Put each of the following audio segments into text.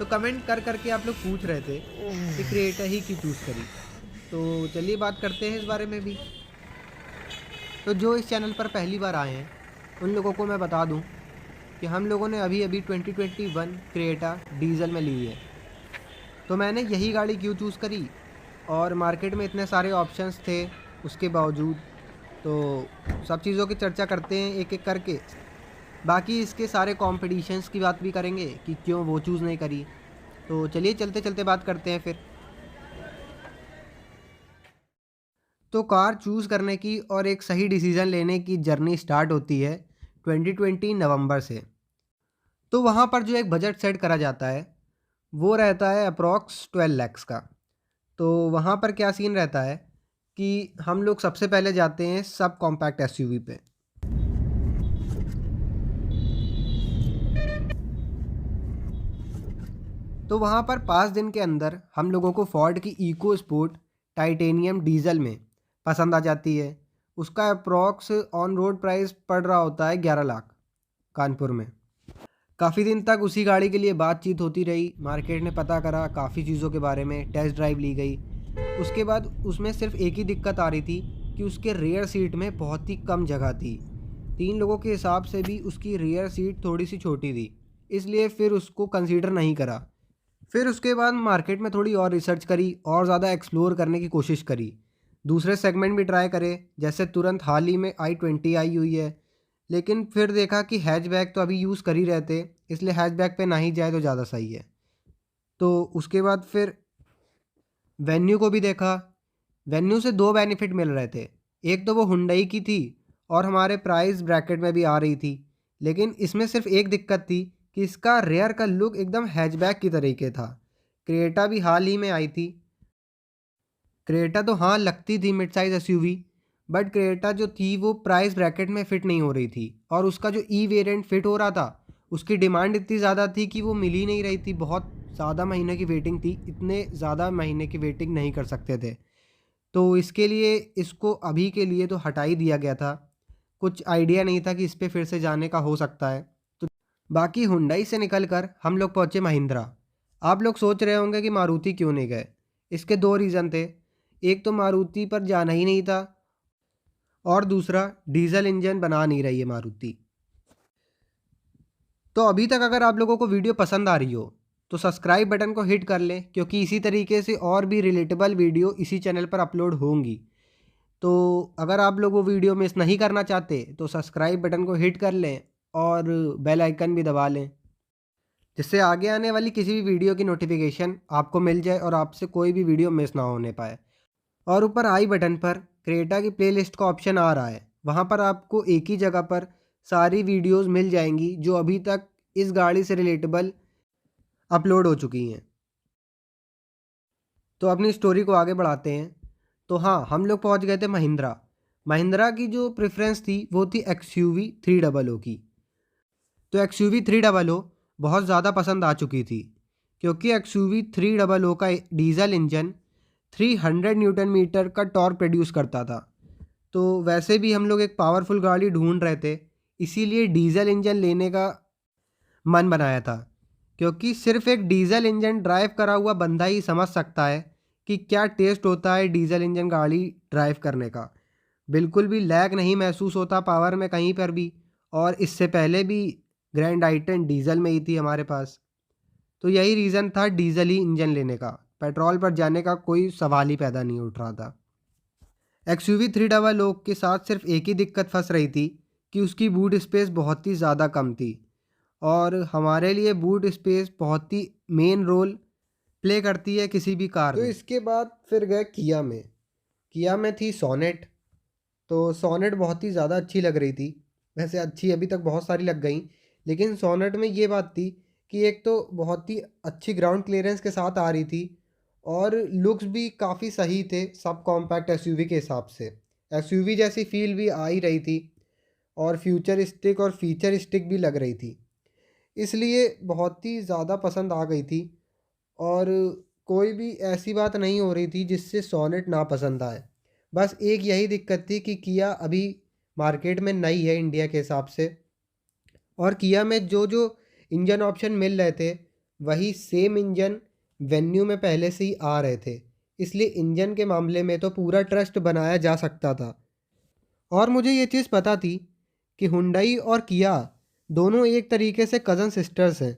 तो कमेंट कर करके आप लोग पूछ रहे थे कि क्रिएटा ही क्यों चूज़ करी। तो चलिए बात करते हैं इस बारे में भी। तो जो इस चैनल पर पहली बार आए हैं उन लोगों को मैं बता दूं कि हम लोगों ने अभी अभी 2021 क्रिएटा डीजल में ली है। तो मैंने यही गाड़ी क्यों चूज़ करी और मार्केट में इतने सारे ऑप्शंस थे उसके बावजूद। तो सब चीज़ों की चर्चा करते हैं एक एक करके। बाकी इसके सारे कॉम्पिटिशन्स की बात भी करेंगे कि क्यों वो चूज़ नहीं करी। तो चलिए चलते चलते बात करते हैं फिर। तो कार चूज़ करने की और एक सही डिसीज़न लेने की जर्नी स्टार्ट होती है 2020 नवंबर से। तो वहाँ पर जो एक बजट सेट करा जाता है वो रहता है अप्रॉक्स 12 लैक्स का। तो वहाँ पर क्या सीन रहता है कि हम लोग सबसे पहले जाते हैं सब कॉम्पैक्ट एसयूवी पे। तो वहाँ पर 5 दिन के अंदर हम लोगों को फोर्ड की इको स्पोर्ट टाइटेनियम डीजल में पसंद आ जाती है। उसका अप्रॉक्स ऑन रोड प्राइस पड़ रहा होता है 11 लाख कानपुर में। काफ़ी दिन तक उसी गाड़ी के लिए बातचीत होती रही, मार्केट ने पता करा काफ़ी चीज़ों के बारे में, टेस्ट ड्राइव ली गई। उसके बाद उसमें सिर्फ एक ही दिक्कत आ रही थी कि उसके रेयर सीट में बहुत ही कम जगह थी। 3 लोगों के हिसाब से भी उसकी रेयर सीट थोड़ी सी छोटी थी, इसलिए फिर उसको कंसीडर नहीं करा। फिर उसके बाद मार्केट में थोड़ी और रिसर्च करी और ज़्यादा एक्सप्लोर करने की कोशिश करी। दूसरे सेगमेंट भी ट्राई करे, जैसे तुरंत हाल ही में i20 आई हुई है। लेकिन फिर देखा कि हैचबैक तो अभी यूज़ कर ही रहे थे, इसलिए हैचबैक पे ना ही जाए तो ज़्यादा सही है। तो उसके बाद फिर वेन्यू को भी देखा। वेन्यू से दो बेनिफिट मिल रहे थे। एक तो वो हुंडई की थी और हमारे प्राइस ब्रैकेट में भी आ रही थी। लेकिन इसमें सिर्फ एक दिक्कत थी कि इसका रेयर का लुक एकदम हैचबैक की तरीके था। क्रेटा भी हाल ही में आई थी। क्रेटा तो हाँ लगती थी mid size SUV, but Creta जो थी वो प्राइस ब्रैकेट में फ़िट नहीं हो रही थी। और उसका जो ई वेरिएंट फ़िट हो रहा था उसकी डिमांड इतनी ज़्यादा थी कि वो मिल ही नहीं रही थी। बहुत ज़्यादा महीने की वेटिंग थी, इतने ज़्यादा महीने की वेटिंग नहीं कर सकते थे। तो इसके लिए इसको अभी के लिए तो हटा ही दिया गया था। कुछ आइडिया नहीं था कि इस पे फिर से जाने का हो सकता है। तो बाकी हुंडई से निकल कर हम लोग पहुँचे महिंद्रा। आप लोग सोच रहे होंगे कि मारुति क्यों नहीं गए। इसके दो रीज़न थे। एक तो मारुति पर जाना ही नहीं था और दूसरा डीजल इंजन बना नहीं रही है मारुति। तो अभी तक अगर आप लोगों को वीडियो पसंद आ रही हो तो सब्सक्राइब बटन को हिट कर लें, क्योंकि इसी तरीके से और भी रिलेटेबल वीडियो इसी चैनल पर अपलोड होंगी। तो अगर आप लोग वो वीडियो मिस नहीं करना चाहते तो सब्सक्राइब बटन को हिट कर लें और बेल आइकन भी दबा लें, जिससे आगे आने वाली किसी भी वीडियो की नोटिफिकेशन आपको मिल जाए और आपसे कोई भी वीडियो मिस ना होने पाए। और ऊपर आई बटन पर क्रेटा की प्लेलिस्ट का ऑप्शन आ रहा है, वहाँ पर आपको एक ही जगह पर सारी वीडियोस मिल जाएंगी जो अभी तक इस गाड़ी से रिलेटेबल अपलोड हो चुकी हैं। तो अपनी स्टोरी को आगे बढ़ाते हैं। तो हाँ, हम लोग पहुँच गए थे महिंद्रा। महिंद्रा की जो प्रेफरेंस थी वो थी XUV 300 की। तो XUV 300 बहुत ज़्यादा पसंद आ चुकी थी, क्योंकि XUV 300 का डीजल इंजन 300 न्यूटन मीटर का टॉर्क प्रोड्यूस करता था। तो वैसे भी हम लोग एक पावरफुल गाड़ी ढूंढ रहे थे, इसीलिए डीजल इंजन लेने का मन बनाया था। क्योंकि सिर्फ एक डीजल इंजन ड्राइव करा हुआ बंदा ही समझ सकता है कि क्या टेस्ट होता है डीजल इंजन गाड़ी ड्राइव करने का। बिल्कुल भी लैग नहीं महसूस होता पावर में कहीं पर भी। और इससे पहले भी ग्रैंड आई-10 डीजल में ही थी हमारे पास। तो यही रीज़न था डीजल ही इंजन लेने का। पेट्रोल पर जाने का कोई सवाल ही पैदा नहीं उठ रहा था। XUV 300 के साथ सिर्फ एक ही दिक्कत फंस रही थी कि उसकी बूट स्पेस बहुत ही ज़्यादा कम थी। और हमारे लिए बूट स्पेस बहुत ही मेन रोल प्ले करती है किसी भी कार में। तो इसके बाद फिर गए किया में। किया में थी सोनेट। तो सोनेट बहुत ही ज़्यादा अच्छी लग रही थी। वैसे अच्छी अभी तक बहुत सारी लग गई, लेकिन सोनेट में ये बात थी कि एक तो बहुत ही अच्छी ग्राउंड क्लियरेंस के साथ आ रही थी और लुक्स भी काफ़ी सही थे सब कॉम्पैक्ट एसयूवी के हिसाब से। एसयूवी जैसी फील भी आ ही रही थी और फ्यूचरिस्टिक और फीचरिस्टिक भी लग रही थी, इसलिए बहुत ही ज़्यादा पसंद आ गई थी। और कोई भी ऐसी बात नहीं हो रही थी जिससे सोनेट ना पसंद आए। बस एक यही दिक्कत थी कि किया अभी मार्केट में नई है इंडिया के हिसाब से, और किया में जो जो इंजन ऑप्शन मिल रहे थे वही सेम इंजन वेन्यू में पहले से ही आ रहे थे, इसलिए इंजन के मामले में तो पूरा ट्रस्ट बनाया जा सकता था। और मुझे ये चीज़ पता थी कि हुंडई और किया दोनों एक तरीके से कज़न सिस्टर्स हैं।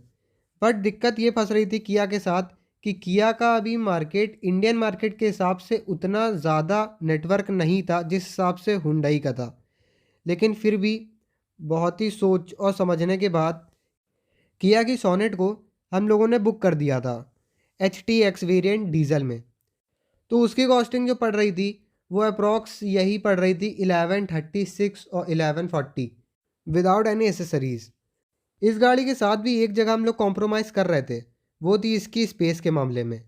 बट दिक्कत ये फंस रही थी किया के साथ कि किया का अभी मार्केट इंडियन मार्केट के हिसाब से उतना ज़्यादा नेटवर्क नहीं था जिस हिसाब से हुंडई का था। लेकिन फिर भी बहुत ही सोच और समझने के बाद किया की सोनेट को हम लोगों ने बुक कर दिया था HTX वेरिएंट डीजल में। तो उसकी कॉस्टिंग जो पड़ रही थी वो अप्रॉक्स यही पड़ रही थी 1136 और 1140 विदाउट एनी एसेसरीज़। इस गाड़ी के साथ भी एक जगह हम लोग कॉम्प्रोमाइज़ कर रहे थे, वो थी इसकी स्पेस के मामले में।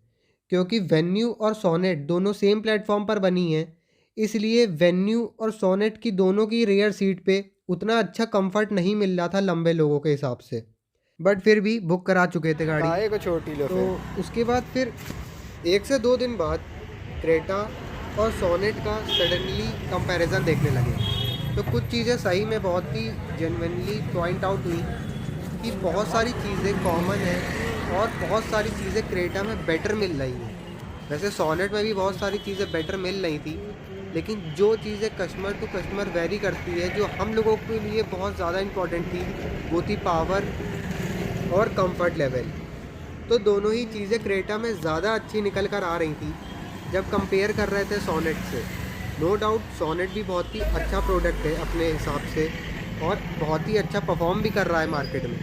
क्योंकि वेन्यू और सोनेट दोनों सेम प्लेटफॉर्म पर बनी हैं, इसलिए वेन्यू और सोनेट की दोनों की रेयर सीट पे उतना अच्छा कंफर्ट नहीं मिल रहा था लंबे लोगों के हिसाब से। बट फिर भी बुक करा चुके थे गाड़ी काहे को छोटी लो तो उसके बाद फिर 1 से 2 दिन बाद क्रेटा और सोनेट का सडनली कंपैरिजन देखने लगे। तो कुछ चीज़ें सही में बहुत ही जेन्युइनली पॉइंट आउट हुई कि बहुत सारी चीज़ें कॉमन हैं और बहुत सारी चीज़ें क्रेटा में बेटर मिल रही हैं। वैसे सोनेट में भी बहुत सारी चीज़ें बेटर मिल रही थी, लेकिन जो चीज़ें कस्टमर टू कस्टमर वेरी करती है, जो हम लोगों के लिए बहुत ज़्यादा इम्पॉर्टेंट थी, वो थी पावर और कंफर्ट लेवल। तो दोनों ही चीज़ें क्रेटा में ज़्यादा अच्छी निकल कर आ रही थी जब कंपेयर कर रहे थे सोनेट से। नो डाउट सोनेट भी बहुत ही अच्छा प्रोडक्ट है अपने हिसाब से और बहुत ही अच्छा परफॉर्म भी कर रहा है मार्केट में।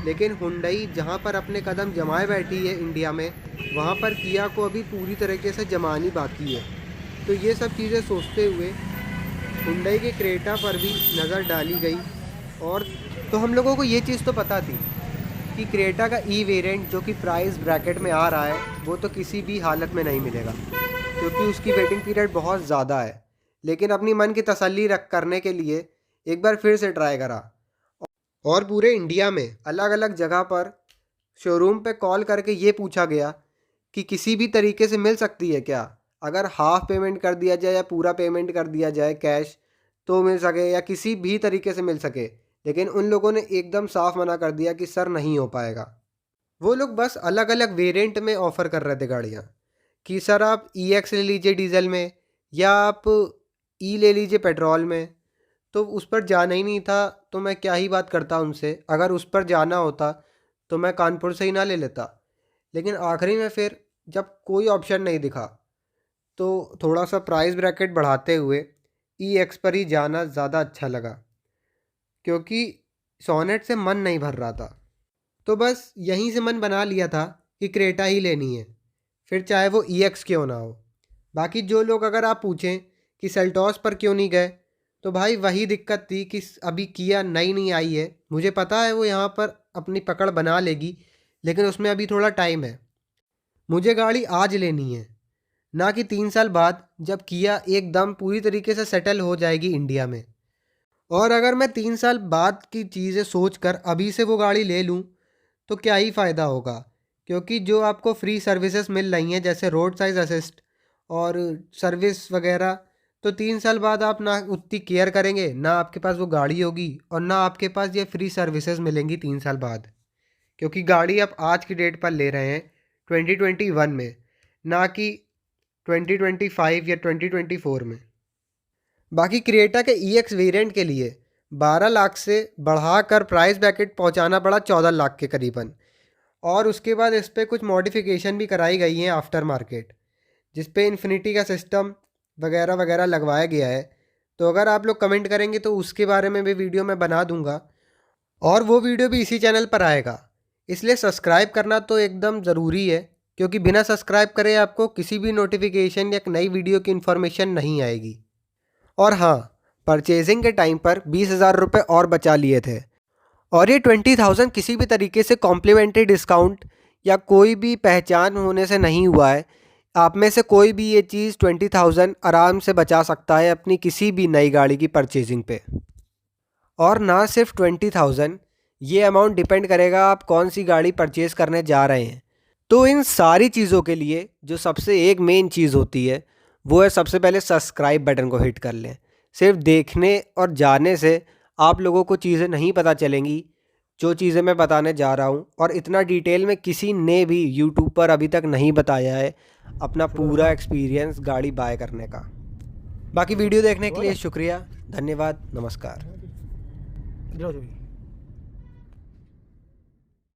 लेकिन हुंडई जहाँ पर अपने कदम जमाए बैठी है इंडिया में, वहाँ पर किया को अभी पूरी तरीके से जमानी बाकी है। तो ये सब चीज़ें सोचते हुए हुंडई के क्रेटा पर भी नज़र डाली गई। और तो हम लोगों को ये चीज़ तो पता थी कि क्रेटा का ई वेरिएंट जो कि प्राइस ब्रैकेट में आ रहा है वो तो किसी भी हालत में नहीं मिलेगा, क्योंकि उसकी वेटिंग पीरियड बहुत ज़्यादा है। लेकिन अपनी मन की तसल्ली रख करने के लिए एक बार फिर से ट्राई करा और पूरे इंडिया में अलग अलग जगह पर शोरूम पे कॉल करके ये पूछा गया कि किसी भी तरीके से मिल सकती है क्या, अगर हाफ पेमेंट कर दिया जाए या पूरा पेमेंट कर दिया जाए कैश तो मिल सके या किसी भी तरीके से मिल सके। लेकिन उन लोगों ने एकदम साफ मना कर दिया कि सर नहीं हो पाएगा। वो लोग बस अलग अलग वेरिएंट में ऑफ़र कर रहे थे गाड़ियाँ कि सर आप EX ले लीजिए डीजल में या आप ई ले लीजिए पेट्रोल में। तो उस पर जाना ही नहीं था तो मैं क्या ही बात करता उनसे। अगर उस पर जाना होता तो मैं कानपुर से ही ना ले लेता। लेकिन आखिरी में फिर जब कोई ऑप्शन नहीं दिखा तो थोड़ा सा प्राइस ब्रैकेट बढ़ाते हुए EX पर ही जाना ज़्यादा अच्छा लगा, क्योंकि सोनेट से मन नहीं भर रहा था। तो बस यहीं से मन बना लिया था कि क्रेटा ही लेनी है, फिर चाहे वो EX क्यों ना हो। बाकी जो लोग अगर आप पूछें कि सेल्टॉस पर क्यों नहीं गए, तो भाई वही दिक्कत थी कि अभी किया नई नहीं आई है। मुझे पता है वो यहाँ पर अपनी पकड़ बना लेगी, लेकिन उसमें अभी थोड़ा टाइम है। मुझे गाड़ी आज लेनी है, ना कि 3 साल बाद जब किया एकदम पूरी तरीके से सेटल हो जाएगी इंडिया में। और अगर मैं 3 साल बाद की चीज़ें सोच कर अभी से वो गाड़ी ले लूँ तो क्या ही फ़ायदा होगा, क्योंकि जो आपको फ्री सर्विसेज मिल रही हैं जैसे रोड साइड असिस्ट और सर्विस वगैरह, तो 3 साल बाद आप ना उतनी केयर करेंगे, ना आपके पास वो गाड़ी होगी और ना आपके पास ये फ्री सर्विसेज मिलेंगी 3 साल बाद। क्योंकि गाड़ी आप आज की डेट पर ले रहे हैं 2021 में, ना कि 2025 या 2024 में। बाकी क्रिएटा के EX वेरिएंट के लिए 12 लाख से बढ़ाकर प्राइस ब्रैकेट पहुंचाना पड़ा 14 लाख के करीबन। और उसके बाद इस पर कुछ मॉडिफिकेशन भी कराई गई हैं आफ्टर मार्केट, जिस पे इन्फिनिटी का सिस्टम वगैरह वगैरह लगवाया गया है। तो अगर आप लोग कमेंट करेंगे तो उसके बारे में भी वीडियो मैं बना दूंगा और वो वीडियो भी इसी चैनल पर आएगा। इसलिए सब्सक्राइब करना तो एकदम ज़रूरी है, क्योंकि बिना सब्सक्राइब करे आपको किसी भी नोटिफिकेशन या नई वीडियो की इन्फॉर्मेशन नहीं आएगी। और हाँ, परचेजिंग के टाइम पर 20,000 रुपये और बचा लिए थे। और ये 20,000 किसी भी तरीके से कॉम्प्लीमेंट्री डिस्काउंट या कोई भी पहचान होने से नहीं हुआ है। आप में से कोई भी ये चीज़ 20,000 आराम से बचा सकता है अपनी किसी भी नई गाड़ी की परचेजिंग पे। और ना सिर्फ 20,000, ये अमाउंट डिपेंड करेगा आप कौन सी गाड़ी परचेज़ करने जा रहे हैं। तो इन सारी चीज़ों के लिए जो सबसे एक मेन चीज़ होती है वो है सबसे पहले सब्सक्राइब बटन को हिट कर लें। सिर्फ देखने और जानने से आप लोगों को चीज़ें नहीं पता चलेंगी, जो चीज़ें मैं बताने जा रहा हूँ, और इतना डिटेल में किसी ने भी यूट्यूब पर अभी तक नहीं बताया है अपना पूरा एक्सपीरियंस गाड़ी बाय करने का। बाकी वीडियो देखने के लिए शुक्रिया, धन्यवाद, नमस्कार।